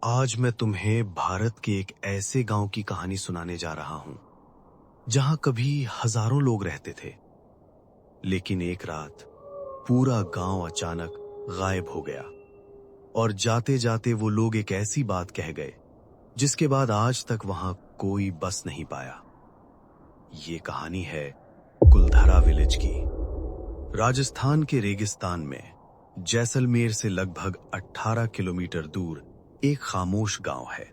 आज मैं तुम्हें भारत के एक ऐसे गांव की कहानी सुनाने जा रहा हूं जहां कभी हजारों लोग रहते थे, लेकिन एक रात पूरा गांव अचानक गायब हो गया। और जाते जाते वो लोग एक ऐसी बात कह गए जिसके बाद आज तक वहां कोई बस नहीं पाया। ये कहानी है कुलधरा विलेज की। राजस्थान के रेगिस्तान में जैसलमेर से लगभग 18 किलोमीटर दूर एक खामोश गांव है।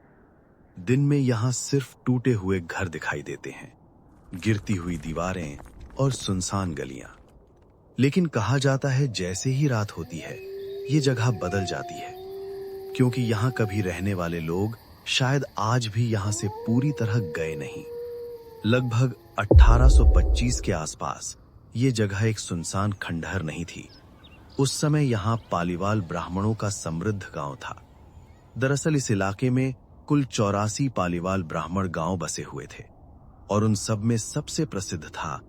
दिन में यहां सिर्फ टूटे हुए घर दिखाई देते हैं, गिरती हुई दीवारें और सुनसान गलियां। लेकिन कहा जाता है जैसे ही रात होती है ये जगह बदल जाती है, क्योंकि यहां कभी रहने वाले लोग शायद आज भी यहां से पूरी तरह गए नहीं। लगभग 1825 के आसपास ये जगह एक सुनसान खंडहर नहीं थी। उस समय यहां पालीवाल ब्राह्मणों का समृद्ध गांव था। दरअसल इस इलाके में कुल 84 पालीवाल ब्राह्मण गांव बसे हुए थे और उन सब में सबसे प्रसिद्ध था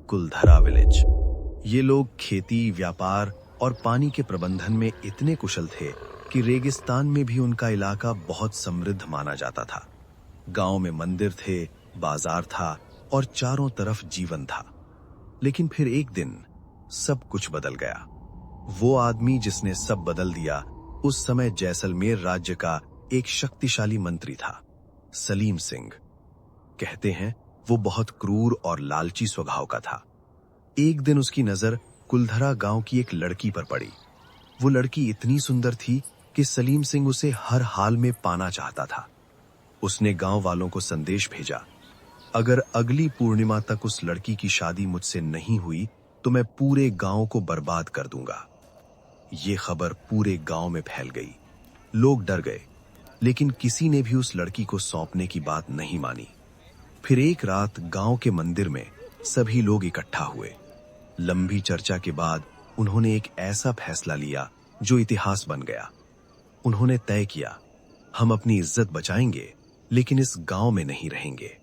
कुलधरा विलेज। ये लोग खेती, व्यापार और पानी के प्रबंधन में इतने कुशल थे कि रेगिस्तान में भी उनका इलाका बहुत समृद्ध माना जाता था। गांव में मंदिर थे, बाजार था और चारों तरफ जीवन था। लेकिन फिर एक दिन सब कुछ बदल गया। वो आदमी जिसने सब बदल दिया उस समय जैसलमेर राज्य का एक शक्तिशाली मंत्री था, सलीम सिंह। कहते हैं वो बहुत क्रूर और लालची स्वभाव का था। एक दिन उसकी नजर कुलधरा गांव की एक लड़की पर पड़ी। वो लड़की इतनी सुंदर थी कि सलीम सिंह उसे हर हाल में पाना चाहता था। उसने गांव वालों को संदेश भेजा, अगर अगली पूर्णिमा तक उस लड़की की शादी मुझसे नहीं हुई तो मैं पूरे गांव को बर्बाद कर दूंगा। ये खबर पूरे गांव में फैल गई। लोग डर गए, लेकिन किसी ने भी उस लड़की को सौंपने की बात नहीं मानी। फिर एक रात गांव के मंदिर में सभी लोग इकट्ठा हुए। लंबी चर्चा के बाद उन्होंने एक ऐसा फैसला लिया जो इतिहास बन गया। उन्होंने तय किया, हम अपनी इज्जत बचाएंगे लेकिन इस गांव में नहीं रहेंगे।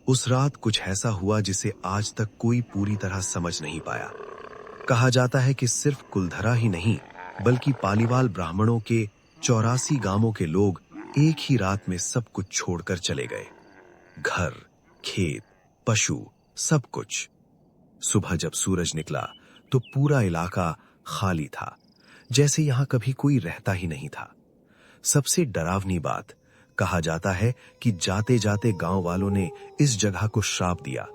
उस रात कुछ ऐसा हुआ जिसे आज तक कोई पूरी तरह समझ नहीं पाया। कहा जाता है कि सिर्फ कुलधरा ही नहीं बल्कि पालीवाल ब्राह्मणों के 84 गांवों के लोग एक ही रात में सब कुछ छोड़कर चले गए। घर, खेत, पशु, सब कुछ। सुबह जब सूरज निकला तो पूरा इलाका खाली था, जैसे यहां कभी कोई रहता ही नहीं था। सबसे डरावनी बात, कहा जाता है कि जाते जाते गांव वालों ने इस जगह को श्राप दिया।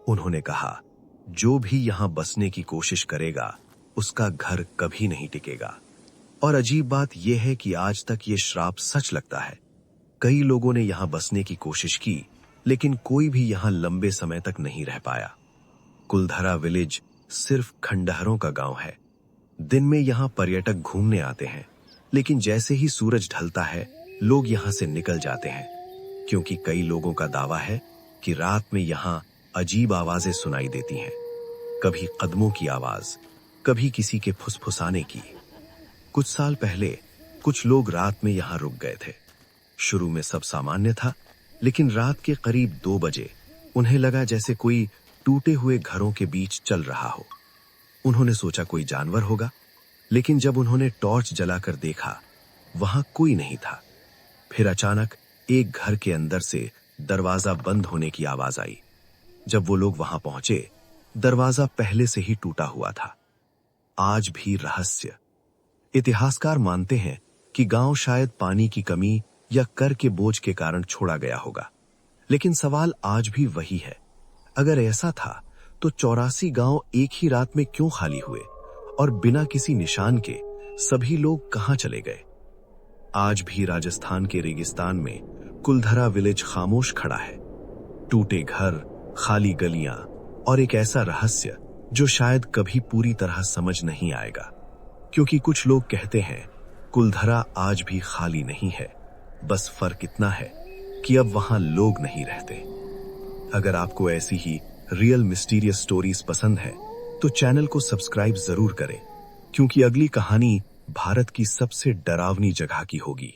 उन्होंने कहा, जो भी यहां बसने की कोशिश करेगा उसका घर कभी नहीं टिकेगा। और अजीब बात यह है कि आज तक ये श्राप सच लगता है। कई लोगों ने यहां बसने की कोशिश की, लेकिन कोई भी यहां लंबे समय तक नहीं रह पाया। कुलधरा विलेज सिर्फ खंडहरों का गांव है। दिन में यहां पर्यटक घूमने आते हैं, लेकिन जैसे ही सूरज ढलता है लोग यहां से निकल जाते हैं, क्योंकि कई लोगों का दावा है कि रात में यहां अजीब आवाजें सुनाई देती हैं। कभी कदमों की आवाज, कभी किसी के फुसफुसाने की। कुछ साल पहले कुछ लोग रात में यहां रुक गए थे। शुरू में सब सामान्य था, लेकिन रात के करीब 2 बजे उन्हें लगा जैसे कोई टूटे हुए घरों के बीच चल रहा हो। उन्होंने सोचा कोई जानवर होगा, लेकिन जब उन्होंने टॉर्च जलाकर देखा वहां कोई नहीं था। फिर अचानक एक घर के अंदर से दरवाजा बंद होने की आवाज आई। जब वो लोग वहां पहुंचे, दरवाजा पहले से ही टूटा हुआ था। आज भी रहस्य। इतिहासकार मानते हैं कि गांव शायद पानी की कमी या कर के बोझ के कारण छोड़ा गया होगा, लेकिन सवाल आज भी वही है, अगर ऐसा था तो 84 गांव एक ही रात में क्यों खाली हुए और बिना किसी निशान के सभी लोग कहां चले गए? आज भी राजस्थान के रेगिस्तान में कुलधरा विलेज खामोश खड़ा है। टूटे घर, खाली गलियां और एक ऐसा रहस्य जो शायद कभी पूरी तरह समझ नहीं आएगा, क्योंकि कुछ लोग कहते हैं कुलधरा आज भी खाली नहीं है, बस फर्क इतना है कि अब वहां लोग नहीं रहते। अगर आपको ऐसी ही रियल मिस्टीरियस स्टोरीज पसंद है तो चैनल को सब्सक्राइब जरूर करें, क्योंकि अगली कहानी भारत की सबसे डरावनी जगह की होगी।